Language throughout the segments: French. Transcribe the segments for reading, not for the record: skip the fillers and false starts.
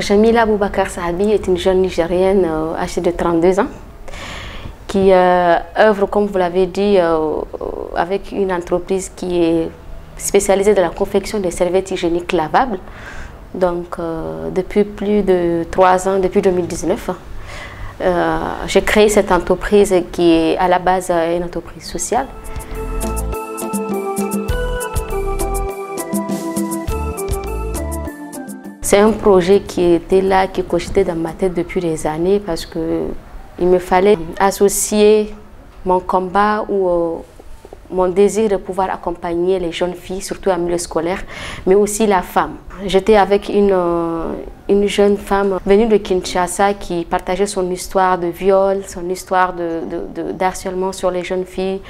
Jamila Boubacar Sahabi est une jeune Nigérienne âgée de 32 ans qui œuvre, comme vous l'avez dit, avec une entreprise qui est spécialisée dans la confection des serviettes hygiéniques lavables. Donc, depuis plus de 3 ans, depuis 2019, j'ai créé cette entreprise qui est à la base une entreprise sociale. C'est un projet qui était là, qui cogitait dans ma tête depuis des années parce qu'il me fallait associer mon combat ou mon désir de pouvoir accompagner les jeunes filles, surtout en milieu scolaire, mais aussi la femme. J'étais avec une jeune femme venue de Kinshasa qui partageait son histoire de viol, son histoire d'harcèlement sur les jeunes filles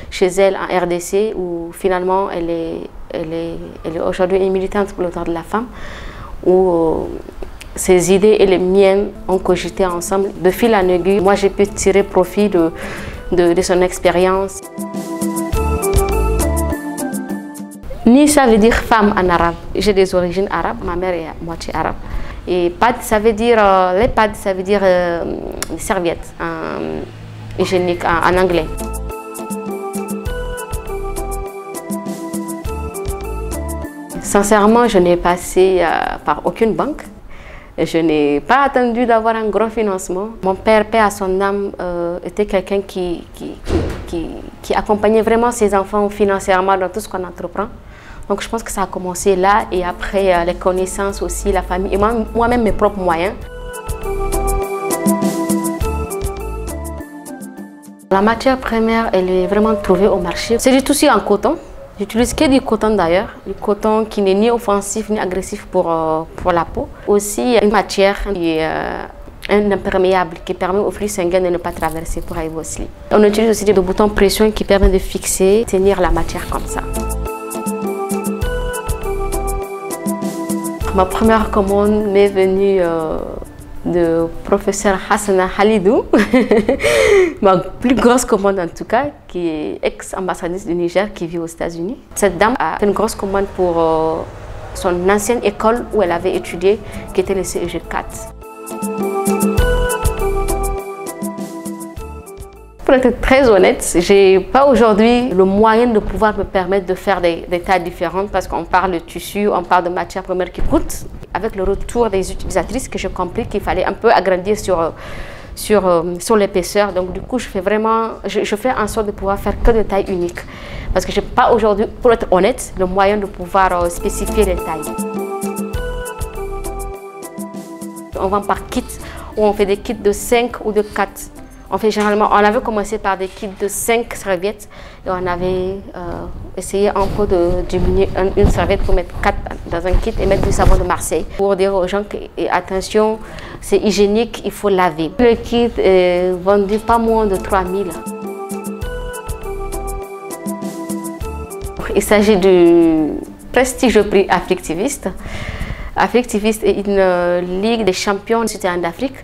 chez elle en RDC, où finalement elle est aujourd'hui une militante pour le droit de la femme, où ses idées et les miennes ont cogité ensemble. De fil en aiguille, moi j'ai pu tirer profit de son expérience. Ni ça veut dire femme en arabe. J'ai des origines arabes, ma mère est à moitié arabe. Et pad, ça veut dire, les pads, ça veut dire serviettes hygiéniques en anglais. Sincèrement, je n'ai passé par aucune banque. Je n'ai pas attendu d'avoir un gros financement. Mon père, paix à son âme, était quelqu'un qui accompagnait vraiment ses enfants financièrement dans tout ce qu'on entreprend. Donc je pense que ça a commencé là et après les connaissances aussi, la famille et moi-même mes propres moyens. La matière première, elle est vraiment trouvée au marché. C'est du tissu en coton. J'utilise que du coton d'ailleurs, du coton qui n'est ni offensif ni agressif pour la peau. Aussi une matière qui est un imperméable qui permet aux flux sanguins de ne pas traverser pour arriver au slip. On utilise aussi des boutons pression qui permettent de fixer, tenir la matière comme ça. Ma première commande m'est venue de professeur Hassana Halidou, ma plus grosse commande en tout cas, qui est ex-ambassadrice du Niger qui vit aux États-Unis. Cette dame a fait une grosse commande pour son ancienne école où elle avait étudié, qui était le CEG 4. Pour être très honnête, je n'ai pas aujourd'hui le moyen de pouvoir me permettre de faire des tailles différentes parce qu'on parle de tissu, on parle de matières premières qui coûtent. Avec le retour des utilisatrices, que j'ai compris qu'il fallait un peu agrandir sur l'épaisseur. Donc du coup, je fais en sorte de pouvoir faire que des tailles uniques. Parce que je n'ai pas aujourd'hui, pour être honnête, le moyen de pouvoir spécifier les tailles. On vend par kit, ou on fait des kits de 5 ou de 4. On avait commencé par des kits de 5 serviettes et on avait essayé un peu de diminuer une serviette pour mettre 4 dans un kit et mettre du savon de Marseille. Pour dire aux gens que, attention, c'est hygiénique, il faut laver. Le kit est vendu pas moins de 3000. Il s'agit du prestigieux prix Affectiviste. Affectiviste est une ligue des champions citoyens d'Afrique,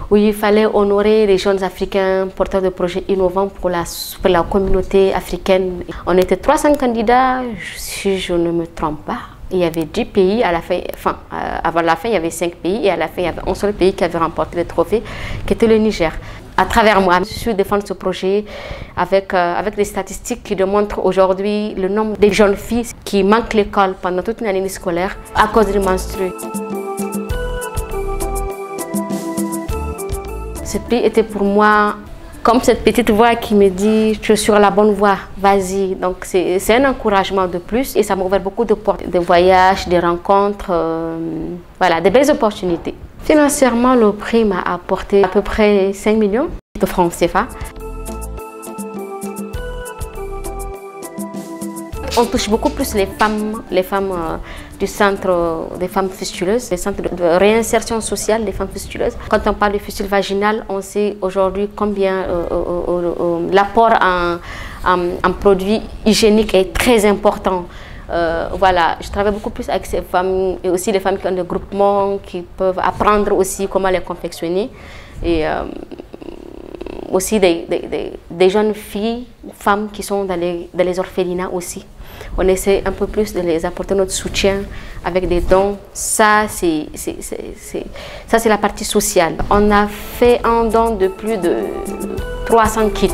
où il fallait honorer les jeunes Africains porteurs de projets innovants pour la communauté africaine. On était 300 candidats, si je ne me trompe pas. Il y avait 10 pays, à la fin, avant la fin il y avait 5 pays et à la fin il y avait un seul pays qui avait remporté le trophée, qui était le Niger. À travers moi, je suis défendre ce projet avec des statistiques qui démontrent aujourd'hui le nombre de jeunes filles qui manquent l'école pendant toute une année scolaire à cause du menstrues. Ce prix était pour moi comme cette petite voix qui me dit « je suis sur la bonne voie, vas-y ». Donc c'est un encouragement de plus et ça m'a ouvert beaucoup de portes, de voyages, des rencontres, voilà, de belles opportunités. Financièrement, le prix m'a apporté à peu près 5 millions de francs CFA. On touche beaucoup plus les femmes du centre des femmes fistuleuses, les centres de réinsertion sociale des femmes fistuleuses. Quand on parle de fistule vaginale, on sait aujourd'hui combien l'apport en produits hygiéniques est très important. Voilà, je travaille beaucoup plus avec ces femmes et aussi les femmes qui ont des groupements, qui peuvent apprendre aussi comment les confectionner. Et aussi des jeunes filles, femmes qui sont dans les orphelinats aussi. On essaie un peu plus de les apporter notre soutien avec des dons. Ça, c'est la partie sociale. On a fait un don de plus de 300 kits.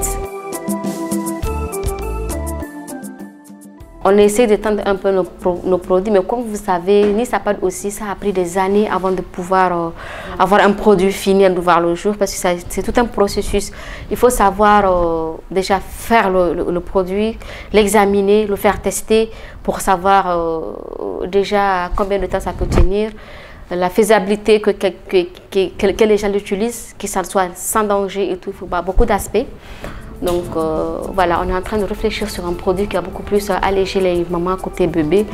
On essaie d'étendre un peu nos produits, mais comme vous savez, Nisapad aussi, ça a pris des années avant de pouvoir avoir un produit fini à nous voir le jour, parce que c'est tout un processus. Il faut savoir déjà faire le produit, l'examiner, le faire tester pour savoir déjà combien de temps ça peut tenir, la faisabilité que les gens l'utilisent, que ça soit sans danger et tout, il faut beaucoup d'aspects. Donc voilà, on est en train de réfléchir sur un produit qui a beaucoup plus allégé les mamans côté bébé.